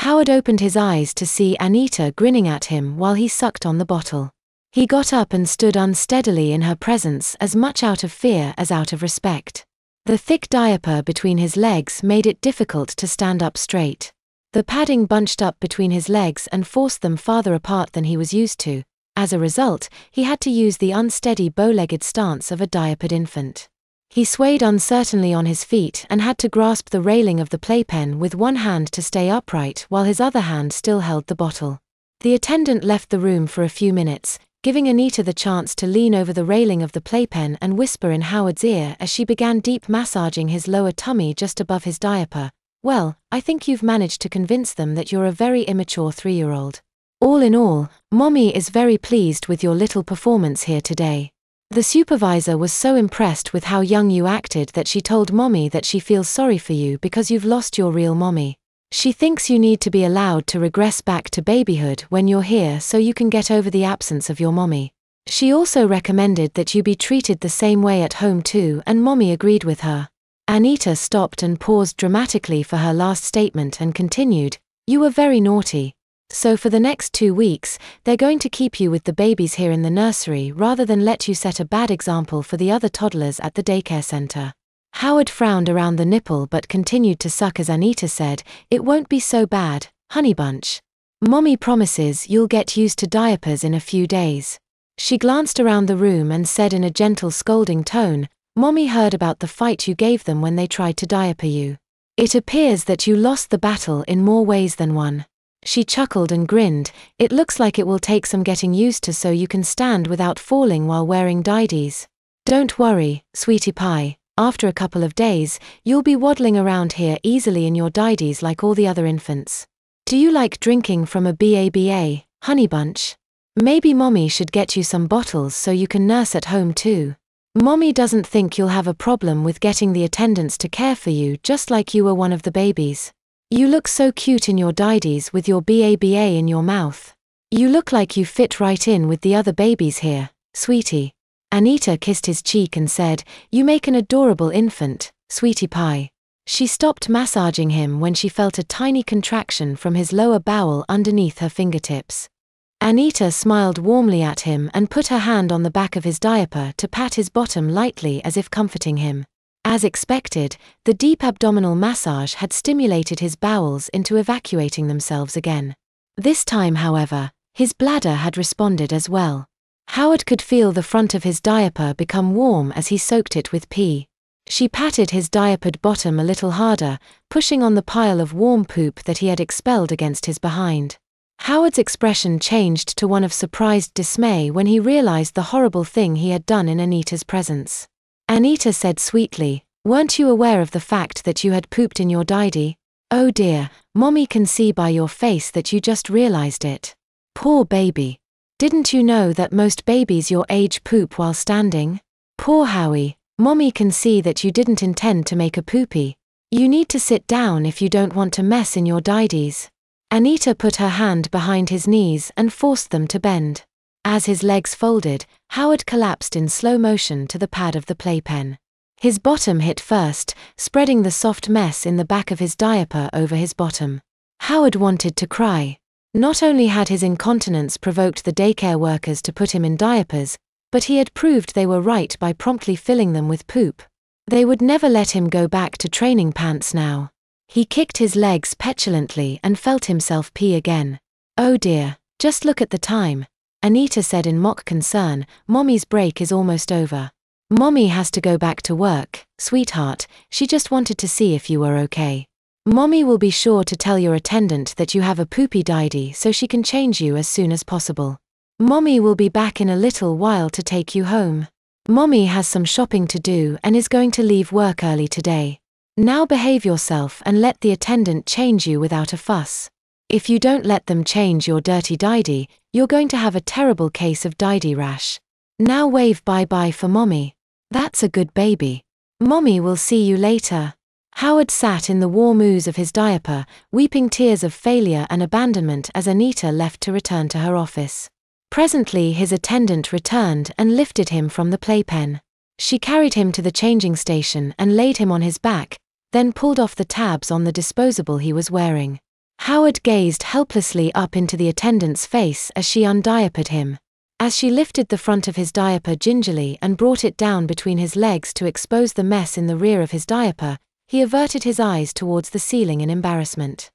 Howard opened his eyes to see Anita grinning at him while he sucked on the bottle. He got up and stood unsteadily in her presence, as much out of fear as out of respect. The thick diaper between his legs made it difficult to stand up straight. The padding bunched up between his legs and forced them farther apart than he was used to. As a result, he had to use the unsteady bow-legged stance of a diapered infant. He swayed uncertainly on his feet and had to grasp the railing of the playpen with one hand to stay upright while his other hand still held the bottle. The attendant left the room for a few minutes, giving Anita the chance to lean over the railing of the playpen and whisper in Howard's ear as she began deep massaging his lower tummy just above his diaper. "Well, I think you've managed to convince them that you're a very immature 3-year-old. All in all, Mommy is very pleased with your little performance here today. The supervisor was so impressed with how young you acted that she told Mommy that she feels sorry for you because you've lost your real mommy. She thinks you need to be allowed to regress back to babyhood when you're here so you can get over the absence of your mommy. She also recommended that you be treated the same way at home too, and Mommy agreed with her." Anita stopped and paused dramatically for her last statement and continued, "You were very naughty. So for the next 2 weeks, they're going to keep you with the babies here in the nursery rather than let you set a bad example for the other toddlers at the daycare center." Howard frowned around the nipple but continued to suck as Anita said, "It won't be so bad, honey bunch. Mommy promises you'll get used to diapers in a few days." She glanced around the room and said in a gentle scolding tone, "Mommy heard about the fight you gave them when they tried to diaper you. It appears that you lost the battle in more ways than one." She chuckled and grinned, "It looks like it will take some getting used to so you can stand without falling while wearing didies. Don't worry, sweetie pie, after a couple of days, you'll be waddling around here easily in your didies like all the other infants. Do you like drinking from a BABA, honey bunch? Maybe Mommy should get you some bottles so you can nurse at home too. Mommy doesn't think you'll have a problem with getting the attendants to care for you just like you were one of the babies. You look so cute in your didies with your BABA in your mouth. You look like you fit right in with the other babies here, sweetie." Anita kissed his cheek and said, "You make an adorable infant, sweetie pie." She stopped massaging him when she felt a tiny contraction from his lower bowel underneath her fingertips. Anita smiled warmly at him and put her hand on the back of his diaper to pat his bottom lightly as if comforting him. As expected, the deep abdominal massage had stimulated his bowels into evacuating themselves again. This time, however, his bladder had responded as well. Howard could feel the front of his diaper become warm as he soaked it with pee. She patted his diapered bottom a little harder, pushing on the pile of warm poop that he had expelled against his behind. Howard's expression changed to one of surprised dismay when he realized the horrible thing he had done in Anita's presence. Anita said sweetly, "Weren't you aware of the fact that you had pooped in your didie? Oh dear, Mommy can see by your face that you just realized it. Poor baby. Didn't you know that most babies your age poop while standing? Poor Howie, Mommy can see that you didn't intend to make a poopy. You need to sit down if you don't want to mess in your didies." Anita put her hand behind his knees and forced them to bend. As his legs folded, Howard collapsed in slow motion to the pad of the playpen. His bottom hit first, spreading the soft mess in the back of his diaper over his bottom. Howard wanted to cry. Not only had his incontinence provoked the daycare workers to put him in diapers, but he had proved they were right by promptly filling them with poop. They would never let him go back to training pants now. He kicked his legs petulantly and felt himself pee again. "Oh dear, just look at the time," Anita said in mock concern. "Mommy's break is almost over. Mommy has to go back to work, sweetheart. She just wanted to see if you were okay. Mommy will be sure to tell your attendant that you have a poopy didie so she can change you as soon as possible. Mommy will be back in a little while to take you home. Mommy has some shopping to do and is going to leave work early today. Now behave yourself and let the attendant change you without a fuss. If you don't let them change your dirty didie, you're going to have a terrible case of didie rash. Now wave bye-bye for Mommy. That's a good baby. Mommy will see you later." Howard sat in the warm ooze of his diaper, weeping tears of failure and abandonment as Anita left to return to her office. Presently his attendant returned and lifted him from the playpen. She carried him to the changing station and laid him on his back, then pulled off the tabs on the disposable he was wearing. Howard gazed helplessly up into the attendant's face as she undiapered him. As she lifted the front of his diaper gingerly and brought it down between his legs to expose the mess in the rear of his diaper, he averted his eyes towards the ceiling in embarrassment.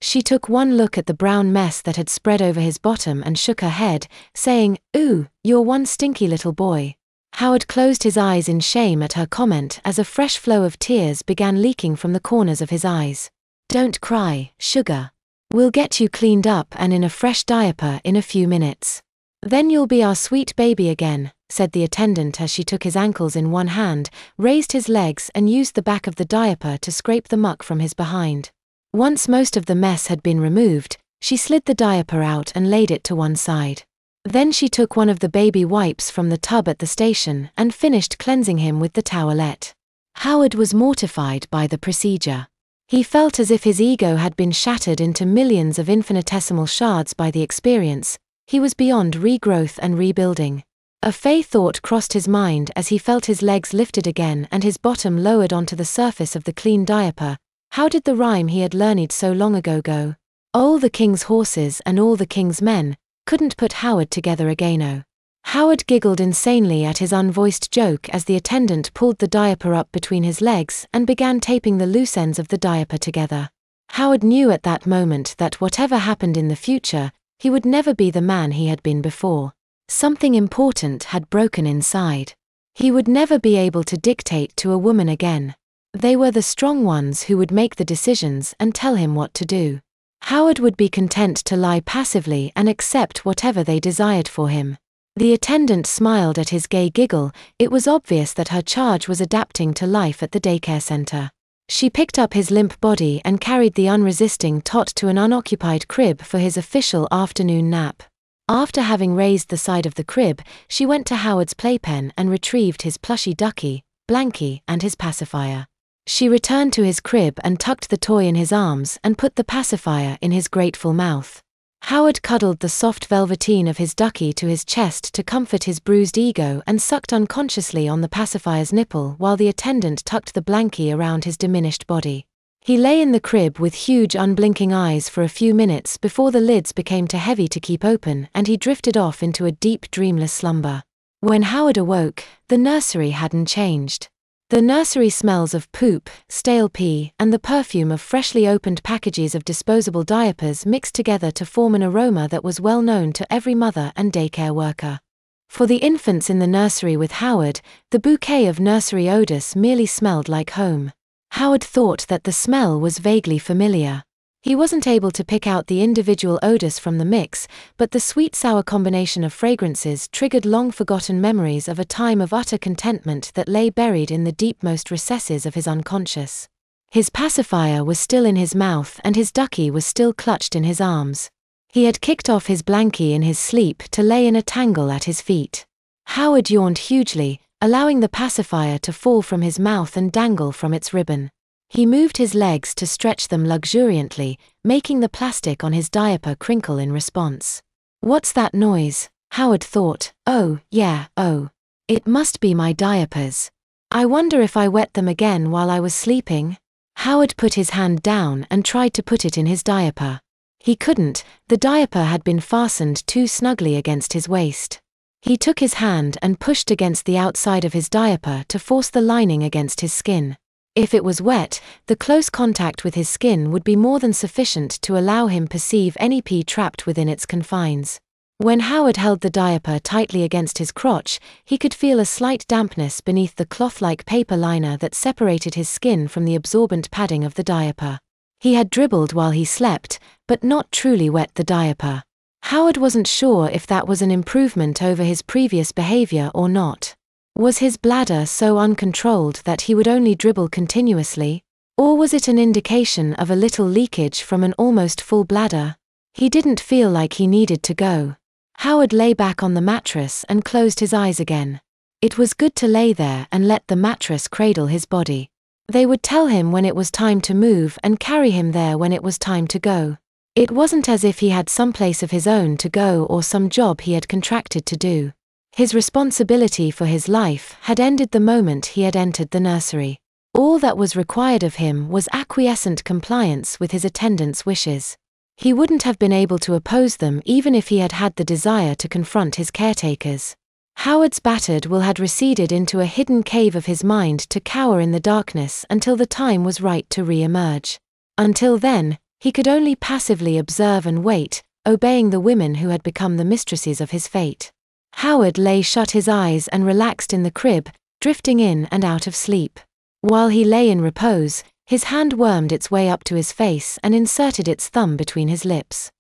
She took one look at the brown mess that had spread over his bottom and shook her head, saying, "Ooh, you're one stinky little boy." Howard closed his eyes in shame at her comment as a fresh flow of tears began leaking from the corners of his eyes. "Don't cry, sugar. We'll get you cleaned up and in a fresh diaper in a few minutes. Then you'll be our sweet baby again," said the attendant as she took his ankles in one hand, raised his legs and used the back of the diaper to scrape the muck from his behind. Once most of the mess had been removed, she slid the diaper out and laid it to one side. Then she took one of the baby wipes from the tub at the station and finished cleansing him with the towelette. Howard was mortified by the procedure. He felt as if his ego had been shattered into millions of infinitesimal shards by the experience. He was beyond regrowth and rebuilding. A fey thought crossed his mind as he felt his legs lifted again and his bottom lowered onto the surface of the clean diaper. How did the rhyme he had learned so long ago go? "All the king's horses and all the king's men" couldn't put Howard together again. Howard giggled insanely at his unvoiced joke as the attendant pulled the diaper up between his legs and began taping the loose ends of the diaper together. Howard knew at that moment that whatever happened in the future, he would never be the man he had been before. Something important had broken inside. He would never be able to dictate to a woman again. They were the strong ones who would make the decisions and tell him what to do. Howard would be content to lie passively and accept whatever they desired for him. The attendant smiled at his gay giggle. It was obvious that her charge was adapting to life at the daycare center. She picked up his limp body and carried the unresisting tot to an unoccupied crib for his official afternoon nap. After having raised the side of the crib, she went to Howard's playpen and retrieved his plushy ducky, Blanky, and his pacifier. She returned to his crib and tucked the toy in his arms and put the pacifier in his grateful mouth. Howard cuddled the soft velveteen of his ducky to his chest to comfort his bruised ego and sucked unconsciously on the pacifier's nipple while the attendant tucked the blankie around his diminished body. He lay in the crib with huge unblinking eyes for a few minutes before the lids became too heavy to keep open and he drifted off into a deep dreamless slumber. When Howard awoke, the nursery hadn't changed. The nursery smells of poop, stale pee, and the perfume of freshly opened packages of disposable diapers mixed together to form an aroma that was well known to every mother and daycare worker. For the infants in the nursery with Howard, the bouquet of nursery odors merely smelled like home. Howard thought that the smell was vaguely familiar. He wasn't able to pick out the individual odors from the mix, but the sweet-sour combination of fragrances triggered long-forgotten memories of a time of utter contentment that lay buried in the deepmost recesses of his unconscious. His pacifier was still in his mouth and his ducky was still clutched in his arms. He had kicked off his blankie in his sleep to lay in a tangle at his feet. Howard yawned hugely, allowing the pacifier to fall from his mouth and dangle from its ribbon. He moved his legs to stretch them luxuriantly, making the plastic on his diaper crinkle in response. "What's that noise?" Howard thought. "Oh, yeah, oh. It must be my diapers. I wonder if I wet them again while I was sleeping." Howard put his hand down and tried to put it in his diaper. He couldn't, the diaper had been fastened too snugly against his waist. He took his hand and pushed against the outside of his diaper to force the lining against his skin. If it was wet, the close contact with his skin would be more than sufficient to allow him perceive any pee trapped within its confines. When Howard held the diaper tightly against his crotch, he could feel a slight dampness beneath the cloth-like paper liner that separated his skin from the absorbent padding of the diaper. He had dribbled while he slept, but not truly wet the diaper. Howard wasn't sure if that was an improvement over his previous behavior or not. Was his bladder so uncontrolled that he would only dribble continuously? Or was it an indication of a little leakage from an almost full bladder? He didn't feel like he needed to go. Howard lay back on the mattress and closed his eyes again. It was good to lay there and let the mattress cradle his body. They would tell him when it was time to move and carry him there when it was time to go. It wasn't as if he had some place of his own to go or some job he had contracted to do. His responsibility for his life had ended the moment he had entered the nursery. All that was required of him was acquiescent compliance with his attendant's wishes. He wouldn't have been able to oppose them even if he had had the desire to confront his caretakers. Howard's battered will had receded into a hidden cave of his mind to cower in the darkness until the time was right to re-emerge. Until then, he could only passively observe and wait, obeying the women who had become the mistresses of his fate. Howard lay shut his eyes and relaxed in the crib, drifting in and out of sleep. While he lay in repose, his hand wormed its way up to his face and inserted its thumb between his lips.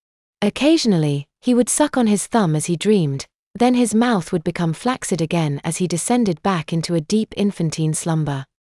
Occasionally, he would suck on his thumb as he dreamed, then his mouth would become flaccid again as he descended back into a deep infantine slumber.